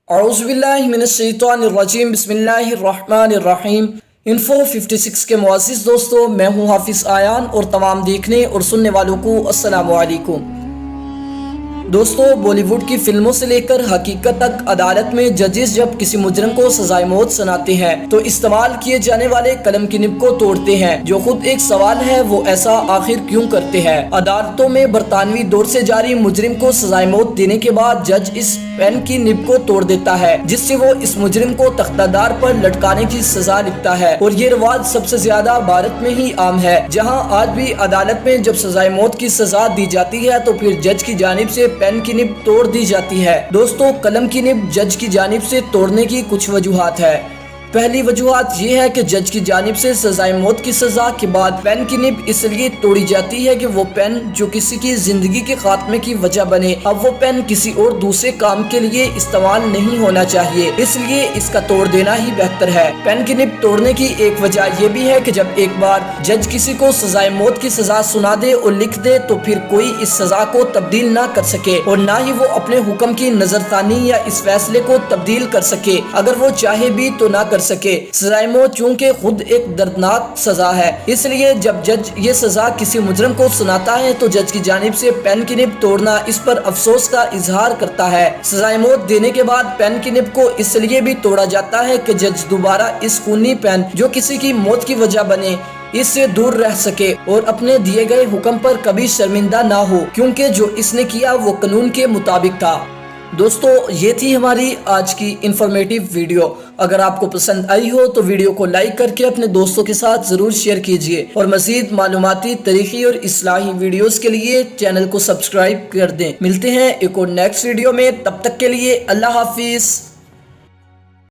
اعوذ باللہ من الشیطان الرجیم، بسم اللہ الرحمن الرحیم۔ انفو 56 کے معزز دوستو، میں ہوں حافظ آیان اور تمام دیکھنے اور سننے والوں کو السلام علیکم۔ دوستو، بالی ووڈ کی فلموں سے لے کر حقیقت تک عدالت میں ججز جب کسی مجرم کو سزائے موت سناتے ہیں تو استعمال کیے جانے والے قلم کی نب کو توڑتے ہیں، جو خود ایک سوال ہے وہ ایسا آخر کیوں کرتے ہیں۔ عدالتوں میں برطانوی دور سے جاری مجرم کو سزائے موت دینے کے بعد جج اس پین کی نب کو توڑ دیتا ہے جس سے وہ اس مجرم کو تختہ دار پر لٹکانے کی سزا لکھتا ہے، اور یہ رواج سب سے زیادہ بھارت میں ہی عام ہے، جہاں آج بھی عدالت میں جب سزائے موت کی سزا دی جاتی ہے تو پھر جج کی جانب سے پین کی نب توڑ دی جاتی ہے۔ دوستو، قلم کی نب جج کی جانب سے توڑنے کی کچھ وجوہات ہے۔ پہلی وجوہات یہ ہے کہ جج کی جانب سے سزائے موت کی سزا کے بعد پین کی نب اس لیے توڑی جاتی ہے کہ وہ پین جو کسی کی زندگی کے خاتمے کی وجہ بنے، اب وہ پین کسی اور دوسرے کام کے لیے استعمال نہیں ہونا چاہیے، اس لیے اس کا توڑ دینا ہی بہتر ہے۔ پین کی نب توڑنے کی ایک وجہ یہ بھی ہے کہ جب ایک بار جج کسی کو سزائے موت کی سزا سنا دے اور لکھ دے تو پھر کوئی اس سزا کو تبدیل نہ کر سکے، اور نہ ہی وہ اپنے حکم کی نظر ثانی یا اس فیصلے کو تبدیل کر سکے، اگر وہ چاہے بھی تو نہ کر سکے۔ سزائے موت چونکہ خود ایک دردناک سزا ہے، اس لیے جب جج یہ سزا کسی مجرم کو سناتا ہے تو جج کی جانب سے پین کی نب توڑنا اس پر افسوس کا اظہار کرتا ہے۔ سزائے موت دینے کے بعد پین کی نب کو اس لیے بھی توڑا جاتا ہے کہ جج دوبارہ اس خونی پین جو کسی کی موت کی وجہ بنے اس سے دور رہ سکے اور اپنے دیے گئے حکم پر کبھی شرمندہ نہ ہو، کیونکہ جو اس نے کیا وہ قانون کے مطابق تھا۔ دوستو، یہ تھی ہماری آج کی انفارمیٹیو ویڈیو۔ اگر آپ کو پسند آئی ہو تو ویڈیو کو لائک کر کے اپنے دوستوں کے ساتھ ضرور شیئر کیجیے، اور مزید معلوماتی، تاریخی اور اصلاحی ویڈیوز کے لیے چینل کو سبسکرائب کر دیں۔ ملتے ہیں ایک اور نیکسٹ ویڈیو میں، تب تک کے لیے اللہ حافظ۔